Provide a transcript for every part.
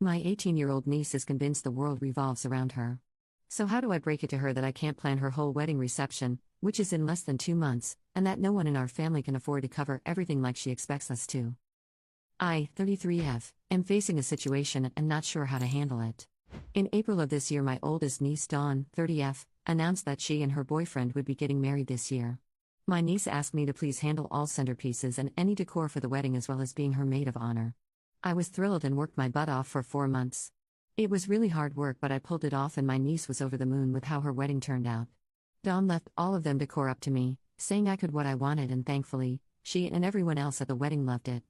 My 18-year-old niece is convinced the world revolves around her. So how do I break it to her that I can't plan her whole wedding reception, which is in less than 2 months, and that no one in our family can afford to cover everything like she expects us to? I, 33F, am facing a situation and not sure how to handle it. In April of this year, my oldest niece Dawn, 30F, announced that she and her boyfriend would be getting married this year. My niece asked me to please handle all centerpieces and any decor for the wedding as well as being her maid of honor. I was thrilled and worked my butt off for 4 months. It was really hard work, but I pulled it off and my niece was over the moon with how her wedding turned out. Dawn left all of them decor up to me, saying I could what I wanted, and thankfully, she and everyone else at the wedding loved it.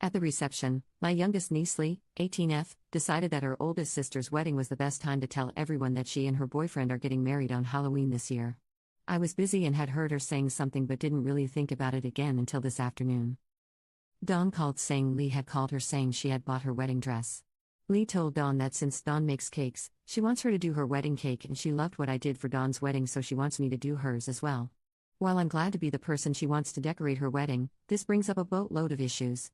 At the reception, my youngest niece Lee, 18F, decided that her oldest sister's wedding was the best time to tell everyone that she and her boyfriend are getting married on Halloween this year. I was busy and had heard her saying something but didn't really think about it again until this afternoon. Dawn called saying Lee had called her saying she had bought her wedding dress. Lee told Dawn that since Dawn makes cakes, she wants her to do her wedding cake, and she loved what I did for Dawn's wedding, so she wants me to do hers as well. While I'm glad to be the person she wants to decorate her wedding, this brings up a boatload of issues.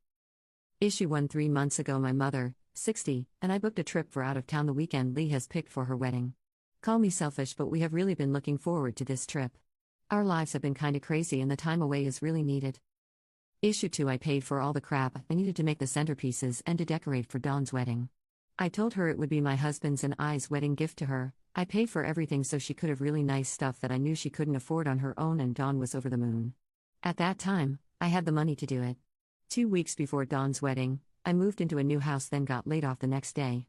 Issue 1: 3 months ago, my mother, 60, and I booked a trip for out of town the weekend Lee has picked for her wedding. Call me selfish, but we have really been looking forward to this trip. Our lives have been kinda crazy and the time away is really needed. Issue 2: I paid for all the crap I needed to make the centerpieces and to decorate for Dawn's wedding. I told her it would be my husband's and I's wedding gift to her. I paid for everything so she could have really nice stuff that I knew she couldn't afford on her own, and Dawn was over the moon. At that time, I had the money to do it. 2 weeks before Dawn's wedding, I moved into a new house, then got laid off the next day.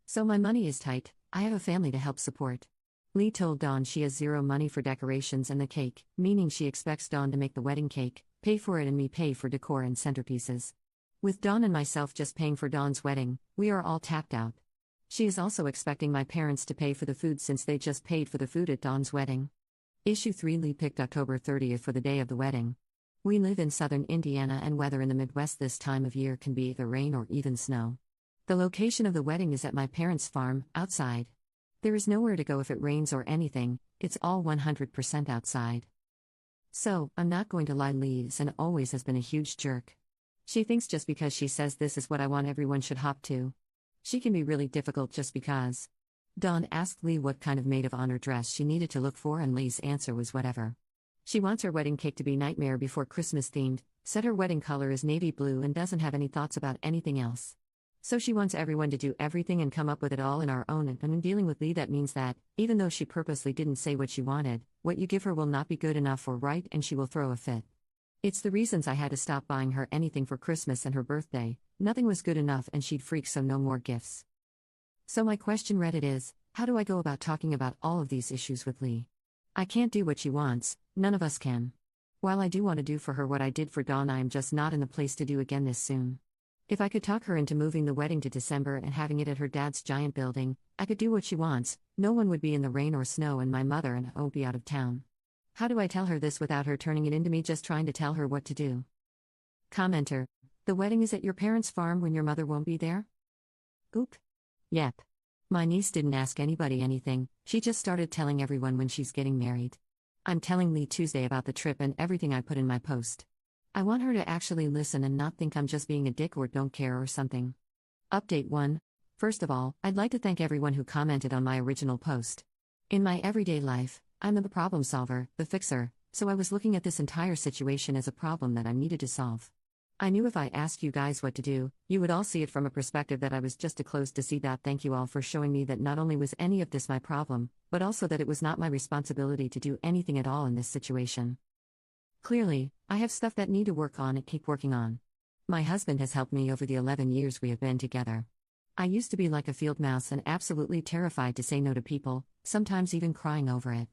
So my money is tight. I have a family to help support. Lee told Dawn she has zero money for decorations and the cake, meaning she expects Dawn to make the wedding cake, pay for it, and me pay for decor and centerpieces. With Dawn and myself just paying for Dawn's wedding, we are all tapped out. She is also expecting my parents to pay for the food since they just paid for the food at Dawn's wedding. Issue 3: Lee picked October 30th for the day of the wedding. We live in southern Indiana, and weather in the Midwest this time of year can be either rain or even snow. The location of the wedding is at my parents' farm, outside. There is nowhere to go if it rains or anything, it's all 100% outside. So, I'm not going to lie, Lee is and always has been a huge jerk. She thinks just because she says this is what I want, everyone should hop to. She can be really difficult just because. Dawn asked Lee what kind of maid of honor dress she needed to look for, and Lee's answer was whatever. She wants her wedding cake to be Nightmare Before Christmas themed, said her wedding color is navy blue, and doesn't have any thoughts about anything else. So she wants everyone to do everything and come up with it all in our own, and in dealing with Lee that means that, even though she purposely didn't say what she wanted, what you give her will not be good enough or right, and she will throw a fit. It's the reasons I had to stop buying her anything for Christmas and her birthday. Nothing was good enough and she'd freak, so no more gifts. So my question, Reddit, is, how do I go about talking about all of these issues with Lee? I can't do what she wants, none of us can. While I do want to do for her what I did for Dawn, I am just not in the place to do again this soon. If I could talk her into moving the wedding to December and having it at her dad's giant building, I could do what she wants. No one would be in the rain or snow, and my mother and I won't be out of town. How do I tell her this without her turning it into me just trying to tell her what to do? Commenter: the wedding is at your parents' farm when your mother won't be there? Oop. Yep. My niece didn't ask anybody anything, she just started telling everyone when she's getting married. I'm telling Lee Tuesday about the trip and everything I put in my post. I want her to actually listen and not think I'm just being a dick or don't care or something. Update 1. First of all, I'd like to thank everyone who commented on my original post. In my everyday life, I'm the problem solver, the fixer, so I was looking at this entire situation as a problem that I needed to solve. I knew if I asked you guys what to do, you would all see it from a perspective that I was just too close to see that. Thank you all for showing me that not only was any of this my problem, but also that it was not my responsibility to do anything at all in this situation. Clearly, I have stuff that need to work on and keep working on. My husband has helped me over the 11 years we have been together. I used to be like a field mouse and absolutely terrified to say no to people, sometimes even crying over it.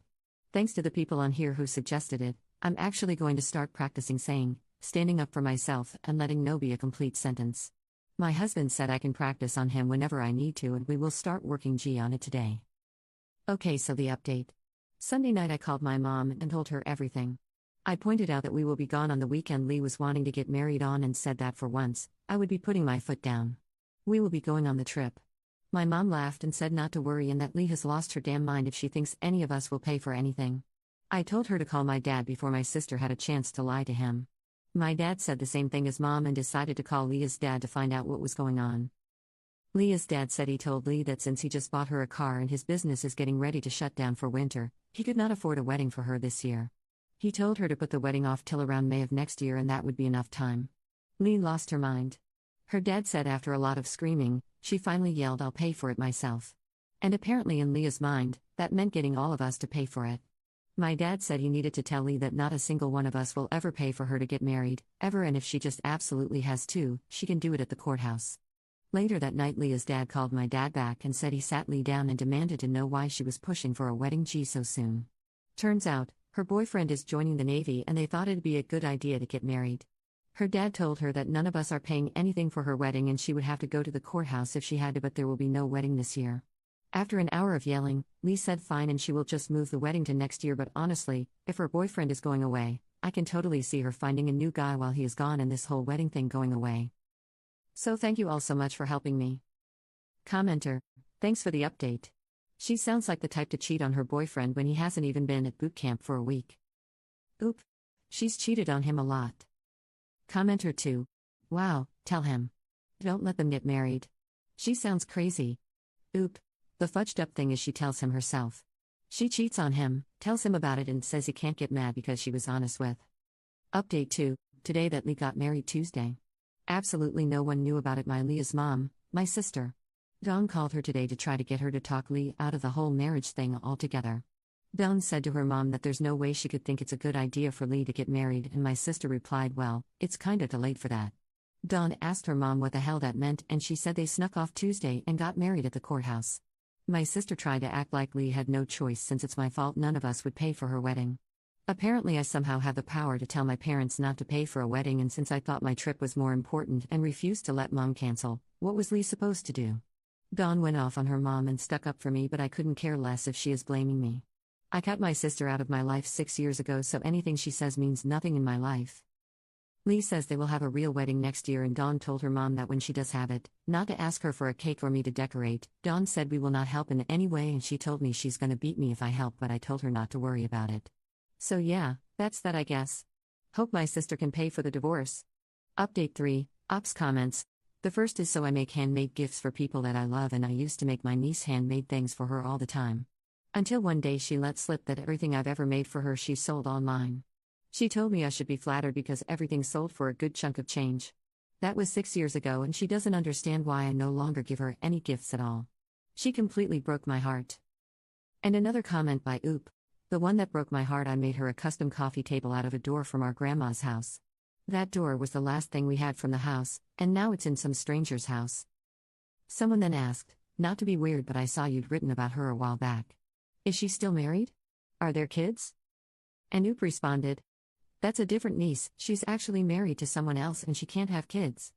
Thanks to the people on here who suggested it, I'm actually going to start practicing saying, standing up for myself and letting no be a complete sentence. My husband said I can practice on him whenever I need to, and we will start working on it today. Okay, so the update. Sunday night I called my mom and told her everything. I pointed out that we will be gone on the weekend Lee was wanting to get married on, and said that for once, I would be putting my foot down. We will be going on the trip. My mom laughed and said not to worry and that Lee has lost her damn mind if she thinks any of us will pay for anything. I told her to call my dad before my sister had a chance to lie to him. My dad said the same thing as mom and decided to call Leah's dad to find out what was going on. Leah's dad said he told Lee that since he just bought her a car and his business is getting ready to shut down for winter, he could not afford a wedding for her this year. He told her to put the wedding off till around May of next year and that would be enough time. Lee lost her mind. Her dad said after a lot of screaming, she finally yelled, "I'll pay for it myself." And apparently in Leah's mind, that meant getting all of us to pay for it. My dad said he needed to tell Lee that not a single one of us will ever pay for her to get married, ever, and if she just absolutely has to, she can do it at the courthouse. Later that night, Leah's dad called my dad back and said he sat Lee down and demanded to know why she was pushing for a wedding so soon. Turns out, her boyfriend is joining the Navy and they thought it'd be a good idea to get married. Her dad told her that none of us are paying anything for her wedding and she would have to go to the courthouse if she had to, but there will be no wedding this year. After an hour of yelling, Lee said fine and she will just move the wedding to next year, but honestly, if her boyfriend is going away, I can totally see her finding a new guy while he is gone and this whole wedding thing going away. So thank you all so much for helping me. Commenter: thanks for the update. She sounds like the type to cheat on her boyfriend when he hasn't even been at boot camp for a week. Oop. She's cheated on him a lot. Commenter 2: wow, tell him. Don't let them get married. She sounds crazy. Oop. The fudged up thing is she tells him herself. She cheats on him, tells him about it and says he can't get mad because she was honest with. Update 2: today that Lee got married Tuesday. Absolutely no one knew about it. Leah's mom, my sister. Dawn called her today to try to get her to talk Lee out of the whole marriage thing altogether. Dawn said to her mom that there's no way she could think it's a good idea for Lee to get married, and my sister replied, well, it's kinda too late for that. Dawn asked her mom what the hell that meant and she said they snuck off Tuesday and got married at the courthouse. My sister tried to act like Lee had no choice since it's my fault none of us would pay for her wedding. Apparently I somehow have the power to tell my parents not to pay for a wedding, and since I thought my trip was more important and refused to let mom cancel, what was Lee supposed to do? Dawn went off on her mom and stuck up for me, but I couldn't care less if she is blaming me. I cut my sister out of my life 6 years ago, so anything she says means nothing in my life. Lee says they will have a real wedding next year, and Dawn told her mom that when she does have it, not to ask her for a cake or me to decorate. Dawn said we will not help in any way and she told me she's gonna beat me if I help, but I told her not to worry about it. So yeah, that's that I guess. Hope my sister can pay for the divorce. Update 3, Ops comments. The first is so I make handmade gifts for people that I love, and I used to make my niece handmade things for her all the time. Until one day she let slip that everything I've ever made for her she sold online. She told me I should be flattered because everything sold for a good chunk of change. That was 6 years ago and she doesn't understand why I no longer give her any gifts at all. She completely broke my heart. And another comment by Oop. The one that broke my heart, I made her a custom coffee table out of a door from our grandma's house. That door was the last thing we had from the house, and now it's in some stranger's house. Someone then asked, not to be weird, but I saw you'd written about her a while back. Is she still married? Are there kids? And Oop responded, that's a different niece, she's actually married to someone else and she can't have kids.